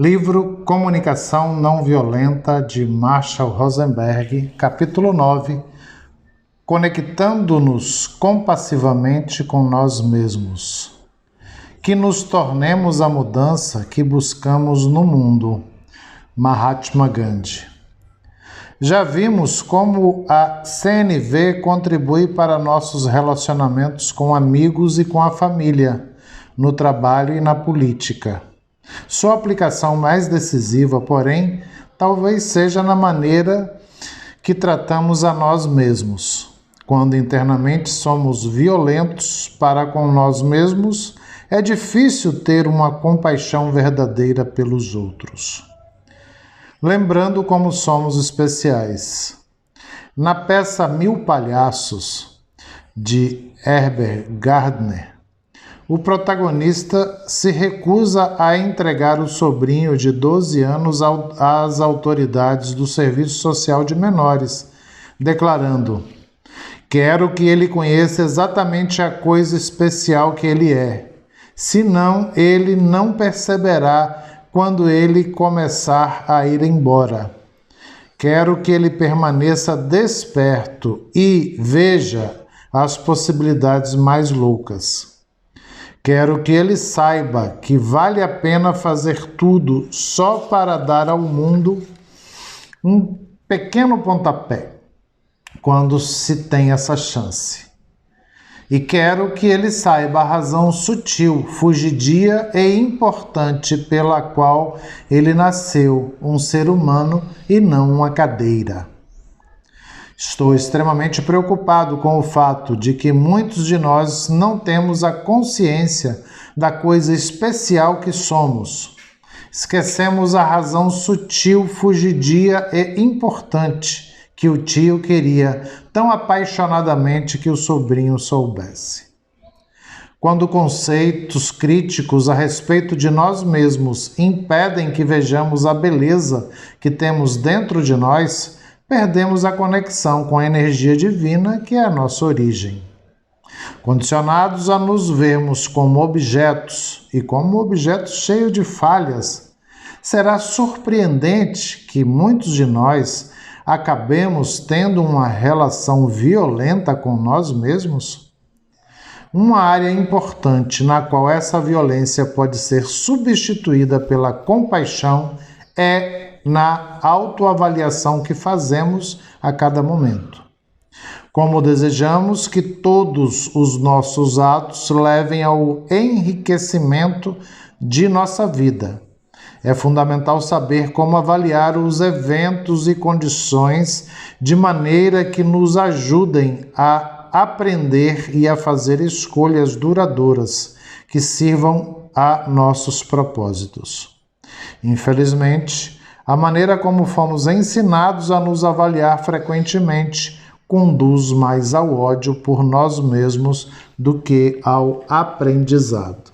Livro Comunicação Não Violenta, de Marshall Rosenberg, capítulo 9, Conectando-nos compassivamente com nós mesmos. Que nos tornemos a mudança que buscamos no mundo. Mahatma Gandhi. Já vimos como a CNV contribui para nossos relacionamentos com amigos e com a família, no trabalho e na política. Sua aplicação mais decisiva, porém, talvez seja na maneira que tratamos a nós mesmos. Quando internamente somos violentos para com nós mesmos, é difícil ter uma compaixão verdadeira pelos outros. Lembrando como somos especiais. Na peça Mil Palhaços, de Herbert Gardner, o protagonista se recusa a entregar o sobrinho de 12 anos às autoridades do Serviço Social de Menores, declarando: "Quero que ele conheça exatamente a coisa especial que ele é, senão ele não perceberá quando ele começar a ir embora. Quero que ele permaneça desperto e veja as possibilidades mais loucas. Quero que ele saiba que vale a pena fazer tudo só para dar ao mundo um pequeno pontapé, quando se tem essa chance. E quero que ele saiba a razão sutil, fugidia e importante pela qual ele nasceu, um ser humano e não uma cadeira. Estou extremamente preocupado com o fato de que muitos de nós não temos a consciência da coisa especial que somos. Esquecemos a razão sutil, fugidia e importante que o tio queria tão apaixonadamente que o sobrinho soubesse. Quando conceitos críticos a respeito de nós mesmos impedem que vejamos a beleza que temos dentro de nós, perdemos a conexão com a energia divina que é a nossa origem. Condicionados a nos vermos como objetos e como objetos cheios de falhas, será surpreendente que muitos de nós acabemos tendo uma relação violenta com nós mesmos? Uma área importante na qual essa violência pode ser substituída pela compaixão é na autoavaliação que fazemos a cada momento. Como desejamos que todos os nossos atos levem ao enriquecimento de nossa vida. É fundamental saber como avaliar os eventos e condições de maneira que nos ajudem a aprender e a fazer escolhas duradouras que sirvam a nossos propósitos. Infelizmente, a maneira como fomos ensinados a nos avaliar frequentemente conduz mais ao ódio por nós mesmos do que ao aprendizado.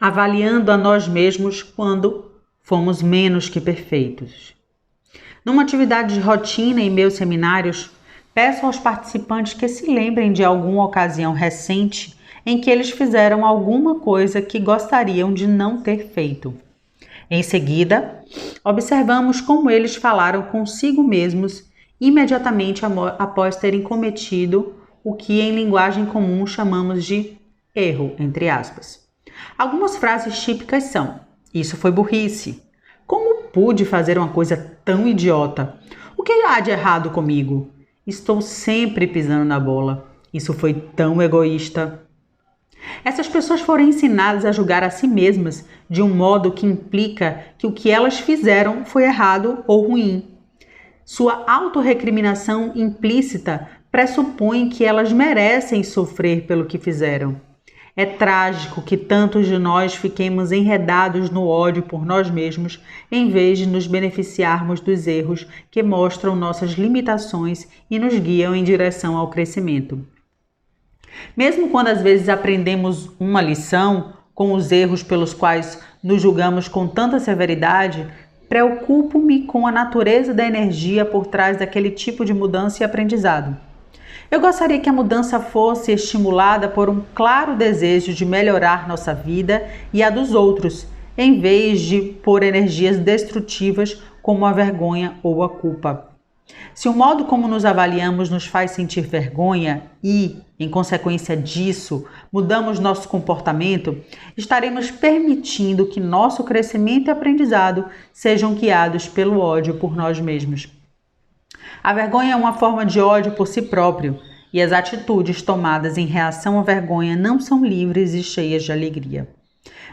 Avaliando a nós mesmos quando fomos menos que perfeitos. Numa atividade de rotina em meus seminários, peço aos participantes que se lembrem de alguma ocasião recente em que eles fizeram alguma coisa que gostariam de não ter feito. Em seguida, observamos como eles falaram consigo mesmos imediatamente após terem cometido o que em linguagem comum chamamos de erro, entre aspas. Algumas frases típicas são: "Isso foi burrice. Como pude fazer uma coisa tão idiota? O que há de errado comigo? Estou sempre pisando na bola. Isso foi tão egoísta." Essas pessoas foram ensinadas a julgar a si mesmas de um modo que implica que o que elas fizeram foi errado ou ruim. Sua autorrecriminação implícita pressupõe que elas merecem sofrer pelo que fizeram. É trágico que tantos de nós fiquemos enredados no ódio por nós mesmos, em vez de nos beneficiarmos dos erros que mostram nossas limitações e nos guiam em direção ao crescimento. Mesmo quando às vezes aprendemos uma lição com os erros pelos quais nos julgamos com tanta severidade, preocupo-me com a natureza da energia por trás daquele tipo de mudança e aprendizado. Eu gostaria que a mudança fosse estimulada por um claro desejo de melhorar nossa vida e a dos outros, em vez de por energias destrutivas como a vergonha ou a culpa. Se o modo como nos avaliamos nos faz sentir vergonha e, em consequência disso, mudamos nosso comportamento, estaremos permitindo que nosso crescimento e aprendizado sejam guiados pelo ódio por nós mesmos. A vergonha é uma forma de ódio por si próprio, e as atitudes tomadas em reação à vergonha não são livres e cheias de alegria.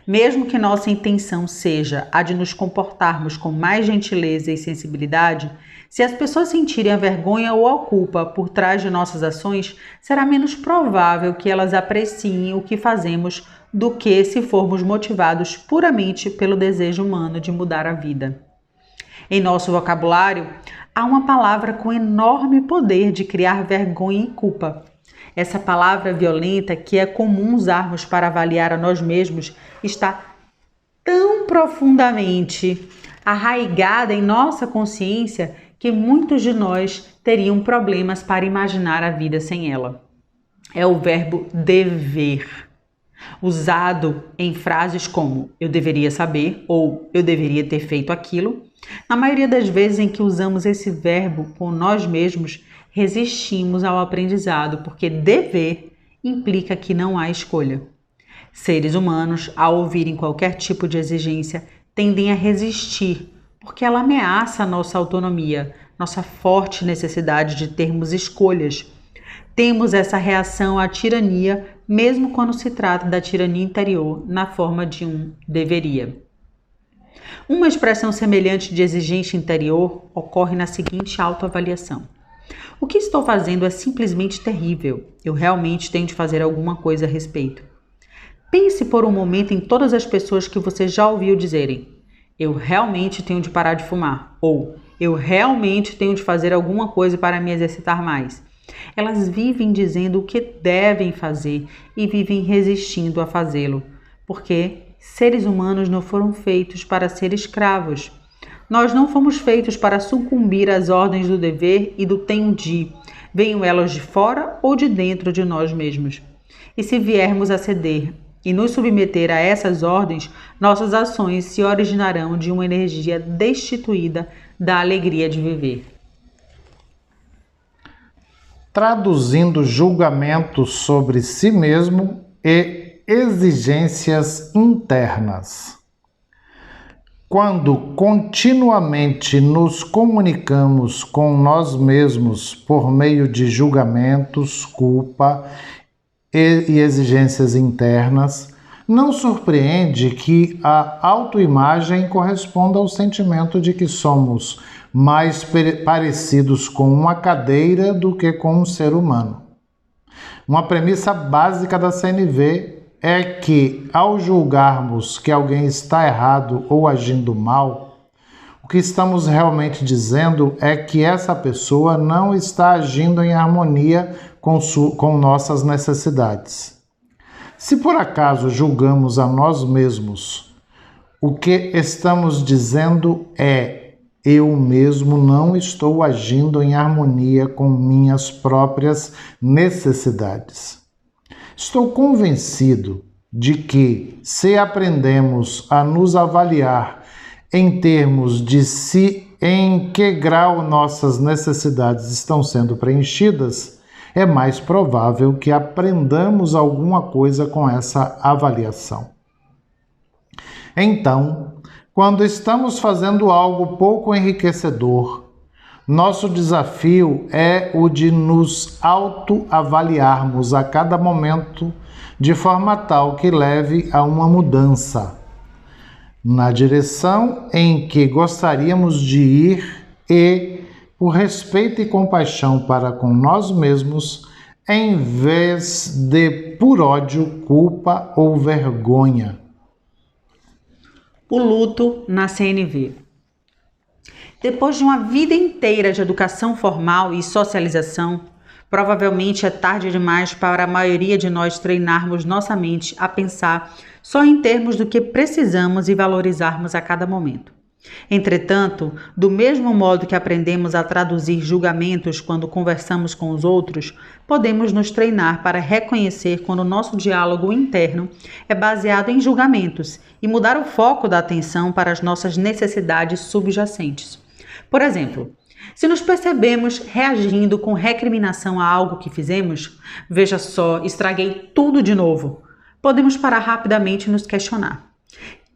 Mesmo que nossa intenção seja a de nos comportarmos com mais gentileza e sensibilidade, se as pessoas sentirem a vergonha ou a culpa por trás de nossas ações, será menos provável que elas apreciem o que fazemos do que se formos motivados puramente pelo desejo humano de mudar a vida. Em nosso vocabulário, há uma palavra com enorme poder de criar vergonha e culpa. Essa palavra violenta que é comum usarmos para avaliar a nós mesmos está tão profundamente arraigada em nossa consciência que muitos de nós teriam problemas para imaginar a vida sem ela. É o verbo dever, usado em frases como eu deveria saber ou eu deveria ter feito aquilo. Na maioria das vezes em que usamos esse verbo com nós mesmos, resistimos ao aprendizado, porque dever implica que não há escolha. Seres humanos, ao ouvirem qualquer tipo de exigência, tendem a resistir, porque ela ameaça a nossa autonomia, nossa forte necessidade de termos escolhas. Temos essa reação à tirania, mesmo quando se trata da tirania interior, na forma de um deveria. Uma expressão semelhante de exigência interior ocorre na seguinte autoavaliação. O que estou fazendo é simplesmente terrível. Eu realmente tenho de fazer alguma coisa a respeito. Pense por um momento em todas as pessoas que você já ouviu dizerem: eu realmente tenho de parar de fumar, ou eu realmente tenho de fazer alguma coisa para me exercitar mais. Elas vivem dizendo o que devem fazer e vivem resistindo a fazê-lo, porque seres humanos não foram feitos para ser escravos. Nós não fomos feitos para sucumbir às ordens do dever e do tenho de, venham elas de fora ou de dentro de nós mesmos. E se viermos a ceder e nos submeter a essas ordens, nossas ações se originarão de uma energia destituída da alegria de viver. Traduzindo julgamentos sobre si mesmo e exigências internas. Quando continuamente nos comunicamos com nós mesmos por meio de julgamentos, culpa e exigências internas, não surpreende que a autoimagem corresponda ao sentimento de que somos mais parecidos com uma cadeira do que com um ser humano. Uma premissa básica da CNV é que, ao julgarmos que alguém está errado ou agindo mal, o que estamos realmente dizendo é que essa pessoa não está agindo em harmonia com nossas necessidades. Se por acaso julgamos a nós mesmos, o que estamos dizendo é: eu mesmo não estou agindo em harmonia com minhas próprias necessidades. Estou convencido de que, se aprendemos a nos avaliar em termos de em que grau nossas necessidades estão sendo preenchidas, é mais provável que aprendamos alguma coisa com essa avaliação. Então, quando estamos fazendo algo pouco enriquecedor, nosso desafio é o de nos autoavaliarmos a cada momento de forma tal que leve a uma mudança na direção em que gostaríamos de ir e, por respeito e compaixão para com nós mesmos, em vez de por ódio, culpa ou vergonha. O luto na CNV. Depois de uma vida inteira de educação formal e socialização, provavelmente é tarde demais para a maioria de nós treinarmos nossa mente a pensar só em termos do que precisamos e valorizarmos a cada momento. Entretanto, do mesmo modo que aprendemos a traduzir julgamentos quando conversamos com os outros, podemos nos treinar para reconhecer quando o nosso diálogo interno é baseado em julgamentos e mudar o foco da atenção para as nossas necessidades subjacentes. Por exemplo, se nos percebemos reagindo com recriminação a algo que fizemos, veja só, estraguei tudo de novo, podemos parar rapidamente e nos questionar.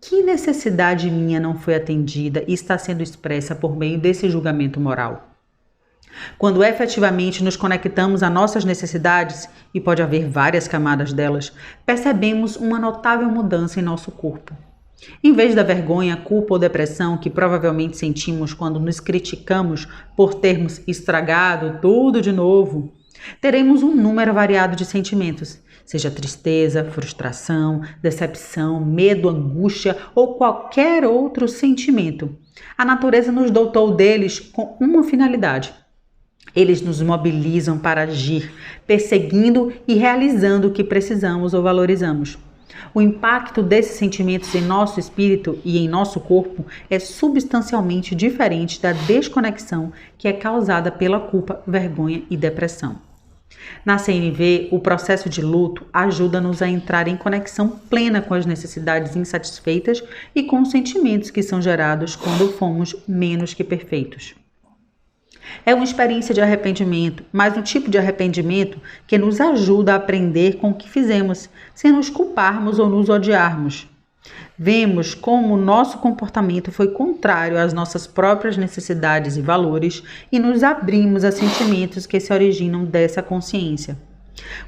Que necessidade minha não foi atendida e está sendo expressa por meio desse julgamento moral? Quando efetivamente nos conectamos a nossas necessidades, e pode haver várias camadas delas, percebemos uma notável mudança em nosso corpo. Em vez da vergonha, culpa ou depressão que provavelmente sentimos quando nos criticamos por termos estragado tudo de novo, teremos um número variado de sentimentos, seja tristeza, frustração, decepção, medo, angústia ou qualquer outro sentimento. A natureza nos dotou deles com uma finalidade. Eles nos mobilizam para agir, perseguindo e realizando o que precisamos ou valorizamos. O impacto desses sentimentos em nosso espírito e em nosso corpo é substancialmente diferente da desconexão que é causada pela culpa, vergonha e depressão. Na CNV, o processo de luto ajuda-nos a entrar em conexão plena com as necessidades insatisfeitas e com os sentimentos que são gerados quando fomos menos que perfeitos. É uma experiência de arrependimento, mas um tipo de arrependimento que nos ajuda a aprender com o que fizemos, sem nos culparmos ou nos odiarmos. Vemos como o nosso comportamento foi contrário às nossas próprias necessidades e valores e nos abrimos a sentimentos que se originam dessa consciência.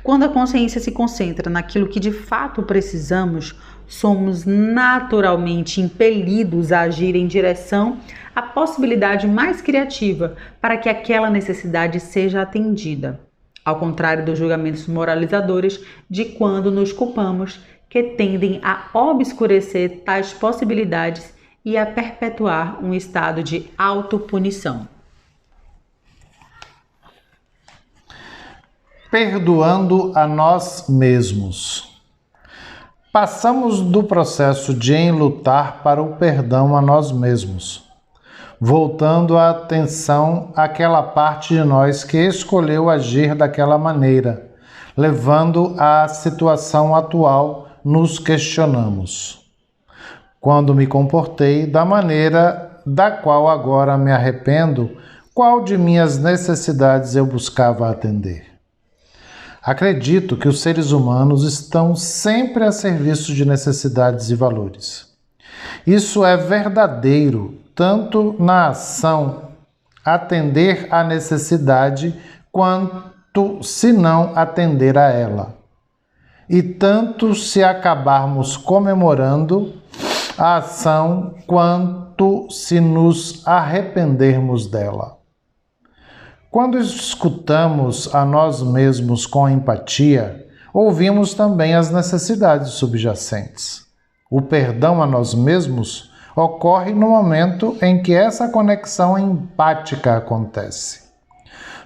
Quando a consciência se concentra naquilo que de fato precisamos, somos naturalmente impelidos a agir em direção à possibilidade mais criativa para que aquela necessidade seja atendida. Ao contrário dos julgamentos moralizadores de quando nos culpamos, que tendem a obscurecer tais possibilidades e a perpetuar um estado de autopunição. Perdoando a nós mesmos. Passamos do processo de enlutar para o perdão a nós mesmos, voltando a atenção àquela parte de nós que escolheu agir daquela maneira, levando à situação atual. Nos questionamos. Quando me comportei da maneira da qual agora me arrependo, qual de minhas necessidades eu buscava atender? Acredito que os seres humanos estão sempre a serviço de necessidades e valores. Isso é verdadeiro tanto na ação atender à necessidade quanto se não atender a ela. E tanto se acabarmos comemorando a ação quanto se nos arrependermos dela. Quando escutamos a nós mesmos com empatia, ouvimos também as necessidades subjacentes. O perdão a nós mesmos ocorre no momento em que essa conexão empática acontece.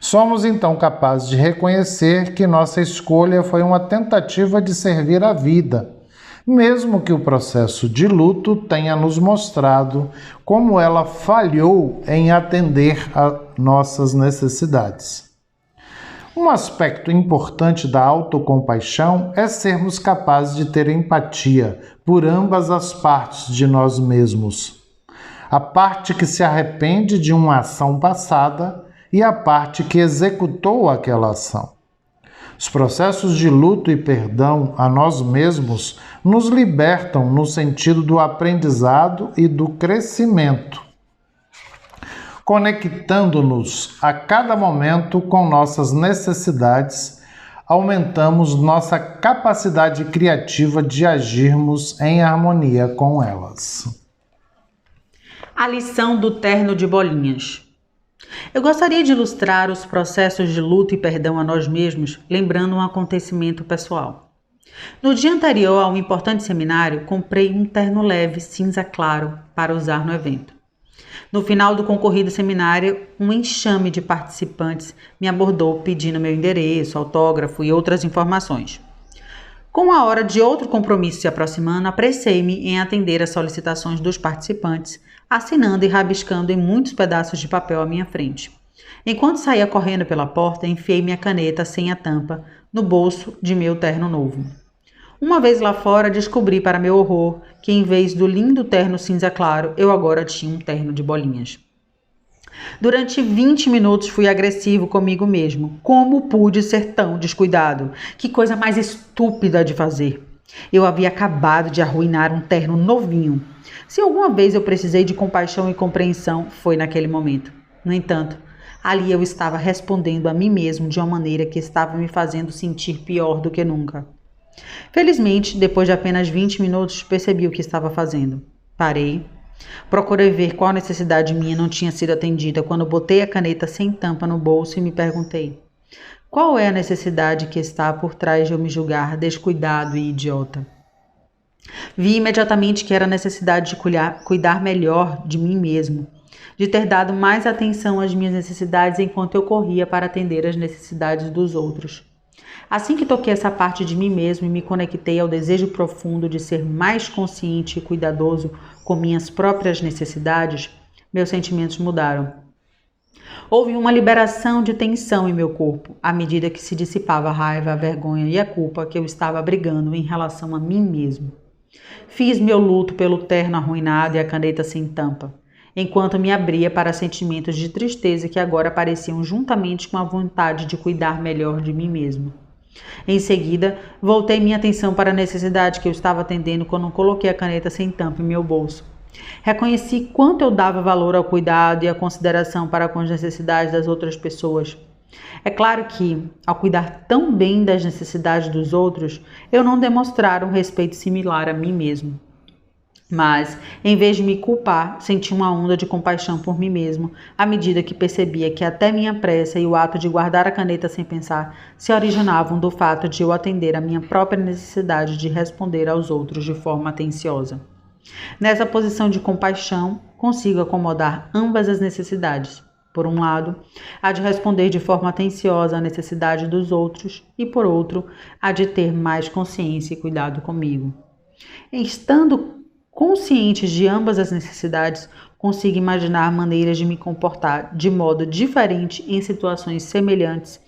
Somos então capazes de reconhecer que nossa escolha foi uma tentativa de servir a vida, mesmo que o processo de luto tenha nos mostrado como ela falhou em atender a nossas necessidades. Um aspecto importante da autocompaixão é sermos capazes de ter empatia por ambas as partes de nós mesmos. A parte que se arrepende de uma ação passada e a parte que executou aquela ação. Os processos de luto e perdão a nós mesmos nos libertam no sentido do aprendizado e do crescimento, conectando-nos a cada momento com nossas necessidades, aumentamos nossa capacidade criativa de agirmos em harmonia com elas. A lição do terno de bolinhas. Eu gostaria de ilustrar os processos de luto e perdão a nós mesmos, lembrando um acontecimento pessoal. No dia anterior a um importante seminário, comprei um terno leve cinza claro para usar no evento. No final do concorrido seminário, um enxame de participantes me abordou pedindo meu endereço, autógrafo e outras informações. Com a hora de outro compromisso se aproximando, apressei-me em atender às solicitações dos participantes, assinando e rabiscando em muitos pedaços de papel à minha frente. Enquanto saía correndo pela porta, enfiei minha caneta sem a tampa no bolso de meu terno novo. Uma vez lá fora, descobri para meu horror que em vez do lindo terno cinza claro, eu agora tinha um terno de bolinhas. Durante 20 minutos fui agressivo comigo mesmo. Como pude ser tão descuidado? Que coisa mais estúpida de fazer. Eu havia acabado de arruinar um terno novinho. Se alguma vez eu precisei de compaixão e compreensão, foi naquele momento. No entanto, ali eu estava respondendo a mim mesmo de uma maneira que estava me fazendo sentir pior do que nunca. Felizmente, depois de apenas 20 minutos, percebi o que estava fazendo. Parei. Procurei ver qual necessidade minha não tinha sido atendida quando botei a caneta sem tampa no bolso e me perguntei: qual é a necessidade que está por trás de eu me julgar descuidado e idiota? Vi imediatamente que era a necessidade de cuidar melhor de mim mesmo, de ter dado mais atenção às minhas necessidades enquanto eu corria para atender às necessidades dos outros. Assim que toquei essa parte de mim mesmo e me conectei ao desejo profundo de ser mais consciente e cuidadoso com minhas próprias necessidades, meus sentimentos mudaram. Houve uma liberação de tensão em meu corpo, à medida que se dissipava a raiva, a vergonha e a culpa que eu estava abrigando em relação a mim mesmo. Fiz meu luto pelo terno arruinado e a caneta sem tampa, enquanto me abria para sentimentos de tristeza que agora apareciam juntamente com a vontade de cuidar melhor de mim mesmo. Em seguida, voltei minha atenção para a necessidade que eu estava atendendo quando coloquei a caneta sem tampa em meu bolso. Reconheci quanto eu dava valor ao cuidado e à consideração para com as necessidades das outras pessoas. É claro que, ao cuidar tão bem das necessidades dos outros, eu não demonstrara um respeito similar a mim mesmo. Mas, em vez de me culpar, senti uma onda de compaixão por mim mesmo, à medida que percebia que até minha pressa e o ato de guardar a caneta sem pensar se originavam do fato de eu atender a minha própria necessidade de responder aos outros de forma atenciosa. Nessa posição de compaixão, consigo acomodar ambas as necessidades. Por um lado, a de responder de forma atenciosa à necessidade dos outros e, por outro, a de ter mais consciência e cuidado comigo. Estando conscientes de ambas as necessidades, consigo imaginar maneiras de me comportar de modo diferente em situações semelhantes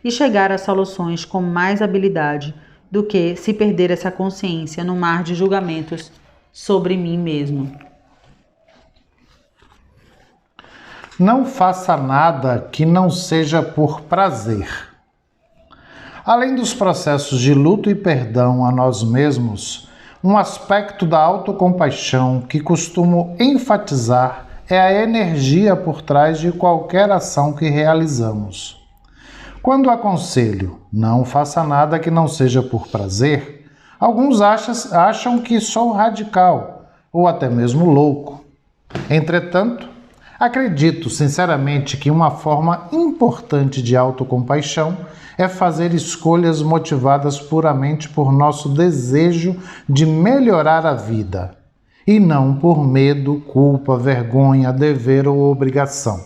e chegar a soluções com mais habilidade do que se perder essa consciência no mar de julgamentos sobre mim mesmo. Não faça nada que não seja por prazer. Além dos processos de luto e perdão a nós mesmos, um aspecto da autocompaixão que costumo enfatizar é a energia por trás de qualquer ação que realizamos. Quando aconselho, não faça nada que não seja por prazer, alguns acham que sou radical ou até mesmo louco. Entretanto, acredito sinceramente que uma forma importante de autocompaixão é fazer escolhas motivadas puramente por nosso desejo de melhorar a vida, e não por medo, culpa, vergonha, dever ou obrigação.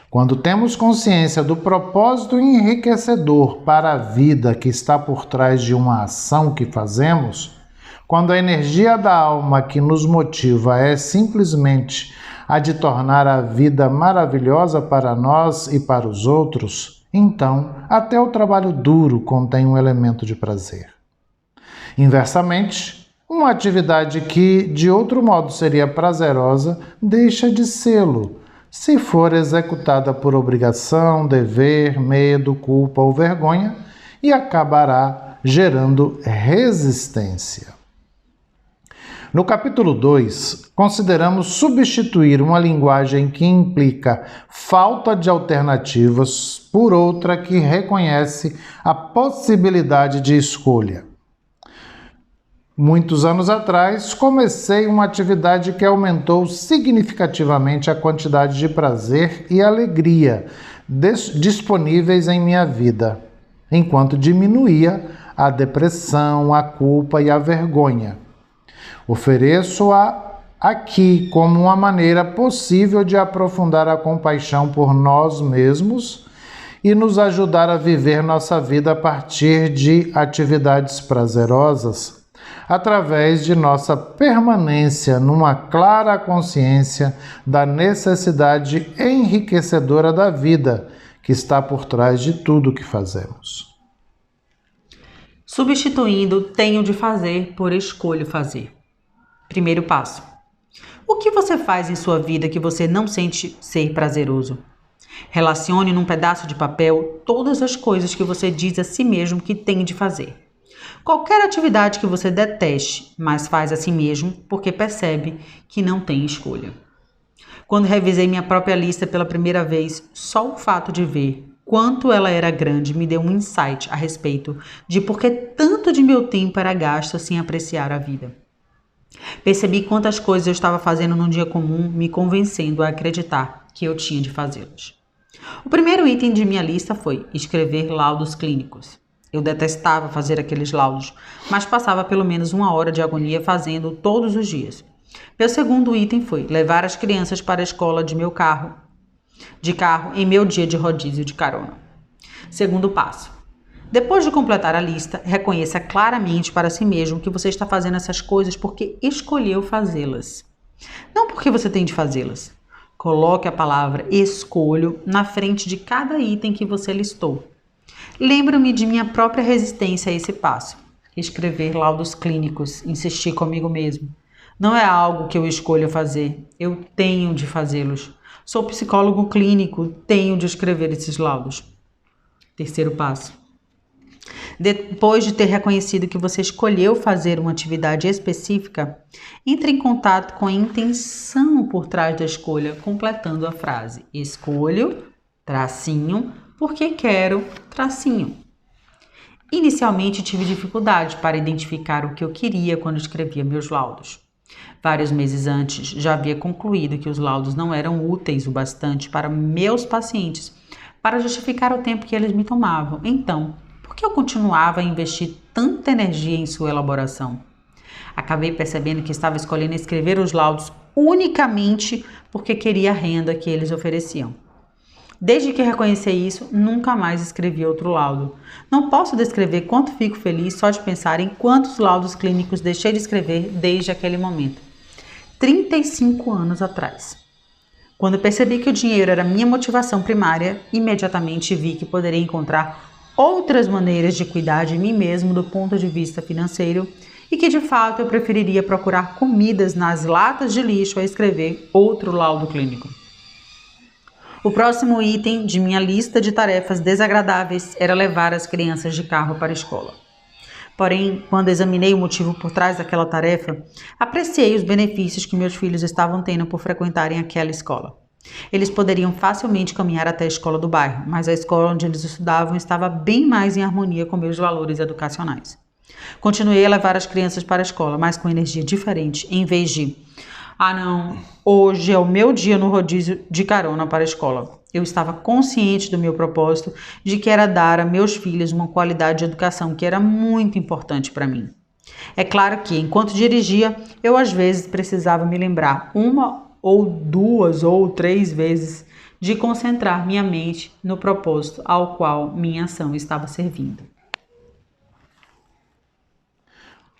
Quando temos consciência do propósito enriquecedor para a vida que está por trás de uma ação que fazemos, quando a energia da alma que nos motiva é simplesmente a de tornar a vida maravilhosa para nós e para os outros, então até o trabalho duro contém um elemento de prazer. Inversamente, uma atividade que de outro modo seria prazerosa deixa de sê-lo, se for executada por obrigação, dever, medo, culpa ou vergonha, e acabará gerando resistência. No capítulo 2, consideramos substituir uma linguagem que implica falta de alternativas por outra que reconhece a possibilidade de escolha. Muitos anos atrás, comecei uma atividade que aumentou significativamente a quantidade de prazer e alegria disponíveis em minha vida, enquanto diminuía a depressão, a culpa e a vergonha. Ofereço-a aqui como uma maneira possível de aprofundar a compaixão por nós mesmos e nos ajudar a viver nossa vida a partir de atividades prazerosas, através de nossa permanência numa clara consciência da necessidade enriquecedora da vida que está por trás de tudo o que fazemos. Substituindo tenho de fazer por escolho fazer. Primeiro passo. O que você faz em sua vida que você não sente ser prazeroso? Relacione num pedaço de papel todas as coisas que você diz a si mesmo que tem de fazer. Qualquer atividade que você deteste, mas faz a si mesmo porque percebe que não tem escolha. Quando revisei minha própria lista pela primeira vez, só o fato de ver quanto ela era grande me deu um insight a respeito de por que tanto de meu tempo era gasto sem apreciar a vida. Percebi quantas coisas eu estava fazendo num dia comum, me convencendo a acreditar que eu tinha de fazê-las. O primeiro item de minha lista foi escrever laudos clínicos. Eu detestava fazer aqueles laudos, mas passava pelo menos 1 hora de agonia fazendo todos os dias. Meu segundo item foi levar as crianças para a escola de carro em meu dia de rodízio de carona. Segundo passo. Depois de completar a lista, reconheça claramente para si mesmo que você está fazendo essas coisas porque escolheu fazê-las. Não porque você tem de fazê-las. Coloque a palavra escolho na frente de cada item que você listou. Lembro-me de minha própria resistência a esse passo. Escrever laudos clínicos, insistir comigo mesmo. Não é algo que eu escolho fazer, eu tenho de fazê-los. Sou psicólogo clínico, tenho de escrever esses laudos. Terceiro passo. Depois de ter reconhecido que você escolheu fazer uma atividade específica, entre em contato com a intenção por trás da escolha, completando a frase: escolho, tracinho, porque quero, tracinho. Inicialmente tive dificuldade para identificar o que eu queria quando escrevia meus laudos. Vários meses antes, já havia concluído que os laudos não eram úteis o bastante para meus pacientes para justificar o tempo que eles me tomavam. Então, por que eu continuava a investir tanta energia em sua elaboração? Acabei percebendo que estava escolhendo escrever os laudos unicamente porque queria a renda que eles ofereciam. Desde que reconheci isso, nunca mais escrevi outro laudo. Não posso descrever quanto fico feliz só de pensar em quantos laudos clínicos deixei de escrever desde aquele momento. 35 anos atrás. Quando percebi que o dinheiro era minha motivação primária, imediatamente vi que poderia encontrar outras maneiras de cuidar de mim mesmo do ponto de vista financeiro e que de fato eu preferiria procurar comidas nas latas de lixo a escrever outro laudo clínico. O próximo item de minha lista de tarefas desagradáveis era levar as crianças de carro para a escola. Porém, quando examinei o motivo por trás daquela tarefa, apreciei os benefícios que meus filhos estavam tendo por frequentarem aquela escola. Eles poderiam facilmente caminhar até a escola do bairro, mas a escola onde eles estudavam estava bem mais em harmonia com meus valores educacionais. Continuei a levar as crianças para a escola, mas com energia diferente, em vez de não, hoje é o meu dia no rodízio de carona para a escola. Eu estava consciente do meu propósito, de que era dar a meus filhos uma qualidade de educação que era muito importante para mim. É claro que, enquanto dirigia, eu às vezes precisava me lembrar 1 ou 2 ou 3 vezes de concentrar minha mente no propósito ao qual minha ação estava servindo.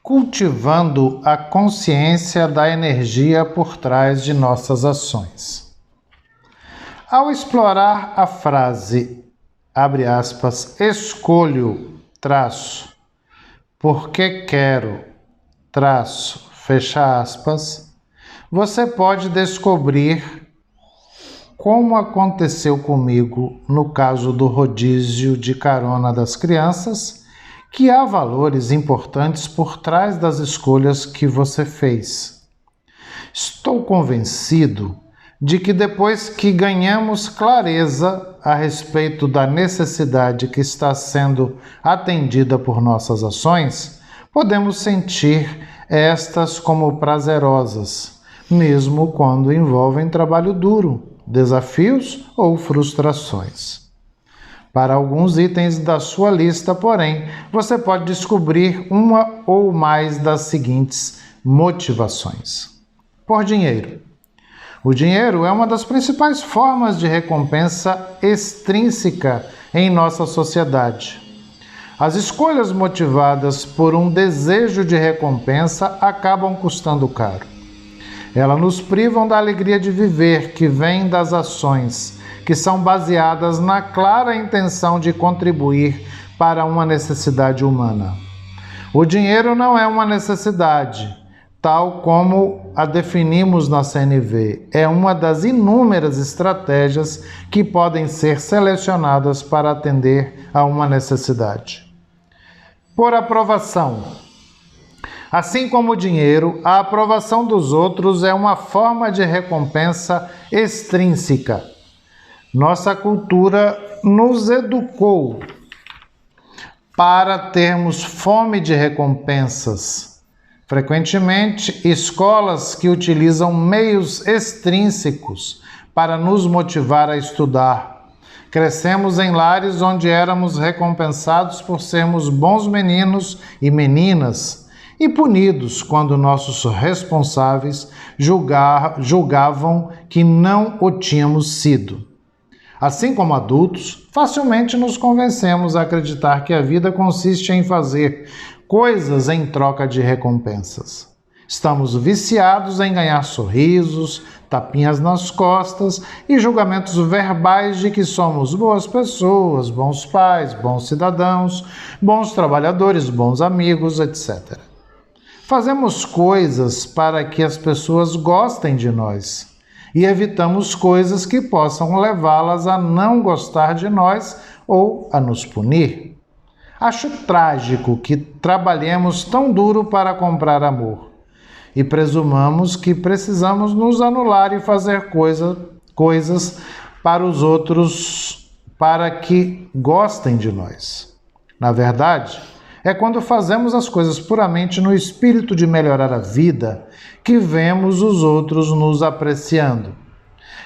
Cultivando a consciência da energia por trás de nossas ações. Ao explorar a frase, abre aspas, escolho, traço, porque quero, traço, fecha aspas, você pode descobrir como aconteceu comigo no caso do rodízio de carona das crianças, que há valores importantes por trás das escolhas que você fez. Estou convencido de que depois que ganhamos clareza a respeito da necessidade que está sendo atendida por nossas ações, podemos sentir estas como prazerosas, mesmo quando envolvem trabalho duro, desafios ou frustrações. Para alguns itens da sua lista, porém, você pode descobrir uma ou mais das seguintes motivações. Por dinheiro. O dinheiro é uma das principais formas de recompensa extrínseca em nossa sociedade. As escolhas motivadas por um desejo de recompensa acabam custando caro. Elas nos privam da alegria de viver, que vem das ações, que são baseadas na clara intenção de contribuir para uma necessidade humana. O dinheiro não é uma necessidade, tal como a definimos na CNV. É uma das inúmeras estratégias que podem ser selecionadas para atender a uma necessidade. Por aprovação. Assim como o dinheiro, a aprovação dos outros é uma forma de recompensa extrínseca. Nossa cultura nos educou para termos fome de recompensas. Frequentemente, escolas que utilizam meios extrínsecos para nos motivar a estudar. Crescemos em lares onde éramos recompensados por sermos bons meninos e meninas e punidos quando nossos responsáveis julgavam que não o tínhamos sido. Assim como adultos, facilmente nos convencemos a acreditar que a vida consiste em fazer coisas em troca de recompensas. Estamos viciados em ganhar sorrisos, tapinhas nas costas e julgamentos verbais de que somos boas pessoas, bons pais, bons cidadãos, bons trabalhadores, bons amigos, etc. Fazemos coisas para que as pessoas gostem de nós e evitamos coisas que possam levá-las a não gostar de nós ou a nos punir. Acho trágico que trabalhemos tão duro para comprar amor e presumamos que precisamos nos anular e fazer coisas para os outros para que gostem de nós. Na verdade, é quando fazemos as coisas puramente no espírito de melhorar a vida que vemos os outros nos apreciando.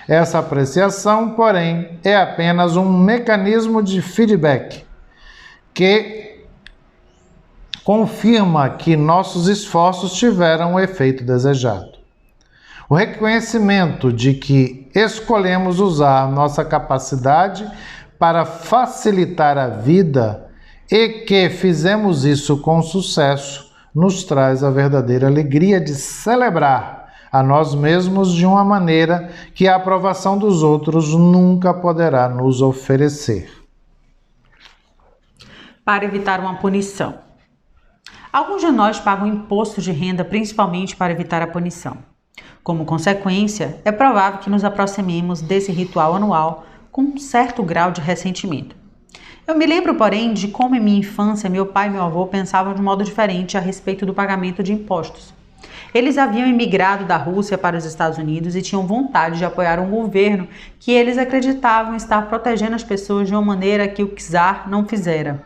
Essa apreciação, porém, é apenas um mecanismo de feedback que confirma que nossos esforços tiveram o efeito desejado. O reconhecimento de que escolhemos usar nossa capacidade para facilitar a vida e que fizemos isso com sucesso nos traz a verdadeira alegria de celebrar a nós mesmos de uma maneira que a aprovação dos outros nunca poderá nos oferecer. Para evitar uma punição. Alguns de nós pagam imposto de renda principalmente para evitar a punição. Como consequência, é provável que nos aproximemos desse ritual anual com um certo grau de ressentimento. Eu me lembro, porém, de como em minha infância meu pai e meu avô pensavam de modo diferente a respeito do pagamento de impostos. Eles haviam emigrado da Rússia para os Estados Unidos e tinham vontade de apoiar um governo que eles acreditavam estar protegendo as pessoas de uma maneira que o czar não fizera.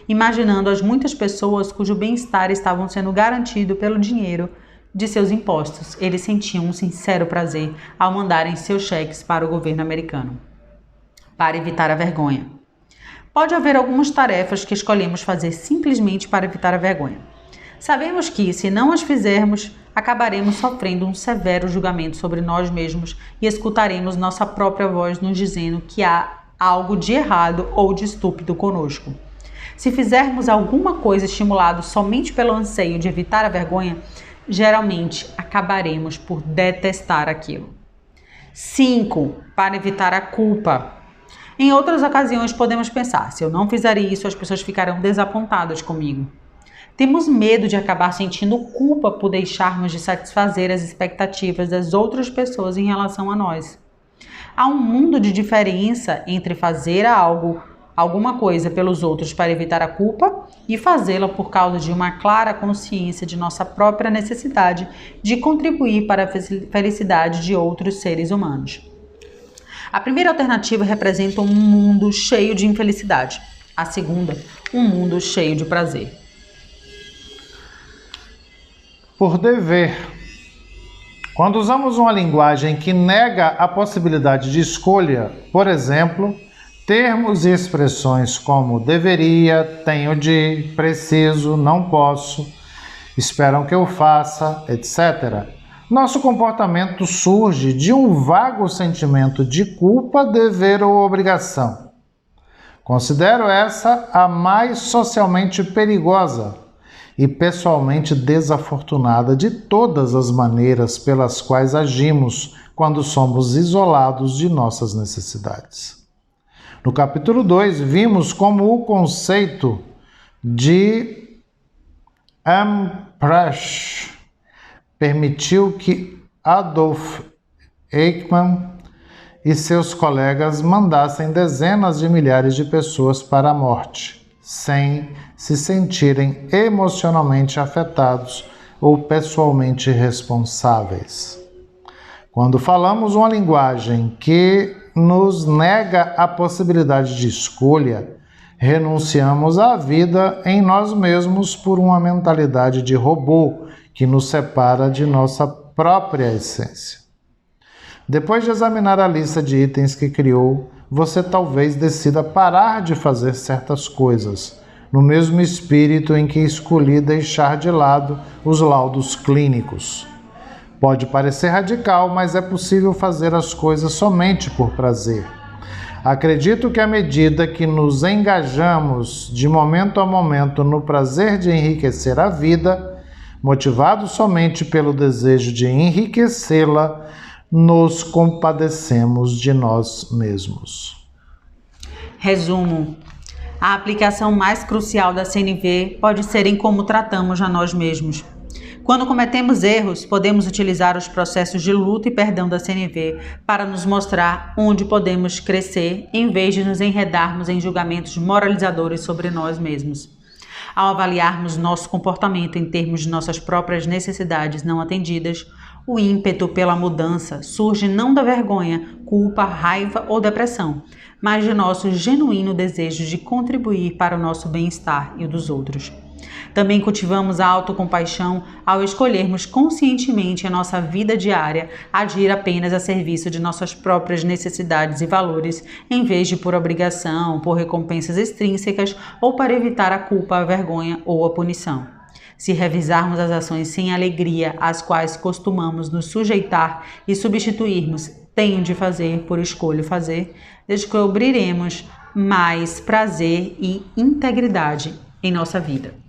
Imaginando as muitas pessoas cujo bem-estar estavam sendo garantido pelo dinheiro de seus impostos, eles sentiam um sincero prazer ao mandarem seus cheques para o governo americano. Para evitar a vergonha. Pode haver algumas tarefas que escolhemos fazer simplesmente para evitar a vergonha. Sabemos que, se não as fizermos, acabaremos sofrendo um severo julgamento sobre nós mesmos e escutaremos nossa própria voz nos dizendo que há algo de errado ou de estúpido conosco. Se fizermos alguma coisa estimulado somente pelo anseio de evitar a vergonha, geralmente acabaremos por detestar aquilo. 5. Para evitar a culpa. Em outras ocasiões podemos pensar, se eu não fizer isso, as pessoas ficarão desapontadas comigo. Temos medo de acabar sentindo culpa por deixarmos de satisfazer as expectativas das outras pessoas em relação a nós. Há um mundo de diferença entre fazer alguma coisa pelos outros para evitar a culpa e fazê-la por causa de uma clara consciência de nossa própria necessidade de contribuir para a felicidade de outros seres humanos. A primeira alternativa representa um mundo cheio de infelicidade. A segunda, um mundo cheio de prazer. Por dever. Quando usamos uma linguagem que nega a possibilidade de escolha, por exemplo, termos e expressões como deveria, tenho de, preciso, não posso, esperam que eu faça, etc., nosso comportamento surge de um vago sentimento de culpa, dever ou obrigação. Considero essa a mais socialmente perigosa e pessoalmente desafortunada de todas as maneiras pelas quais agimos quando somos isolados de nossas necessidades. No capítulo 2, vimos como o conceito de Amprecht permitiu que Adolf Eichmann e seus colegas mandassem dezenas de milhares de pessoas para a morte, sem se sentirem emocionalmente afetados ou pessoalmente responsáveis. Quando falamos uma linguagem que nos nega a possibilidade de escolha, renunciamos à vida em nós mesmos por uma mentalidade de robô que nos separa de nossa própria essência. Depois de examinar a lista de itens que criou, você talvez decida parar de fazer certas coisas, no mesmo espírito em que escolhi deixar de lado os laudos clínicos. Pode parecer radical, mas é possível fazer as coisas somente por prazer. Acredito que à medida que nos engajamos de momento a momento no prazer de enriquecer a vida, motivados somente pelo desejo de enriquecê-la, nos compadecemos de nós mesmos. Resumo: a aplicação mais crucial da CNV pode ser em como tratamos a nós mesmos. Quando cometemos erros, podemos utilizar os processos de luto e perdão da CNV para nos mostrar onde podemos crescer, em vez de nos enredarmos em julgamentos moralizadores sobre nós mesmos. Ao avaliarmos nosso comportamento em termos de nossas próprias necessidades não atendidas, o ímpeto pela mudança surge não da vergonha, culpa, raiva ou depressão, mas de nosso genuíno desejo de contribuir para o nosso bem-estar e o dos outros. Também cultivamos a autocompaixão ao escolhermos conscientemente em nossa vida diária agir apenas a serviço de nossas próprias necessidades e valores, em vez de por obrigação, por recompensas extrínsecas ou para evitar a culpa, a vergonha ou a punição. Se revisarmos as ações sem alegria às quais costumamos nos sujeitar e substituirmos tenho de fazer por escolho fazer, descobriremos mais prazer e integridade em nossa vida.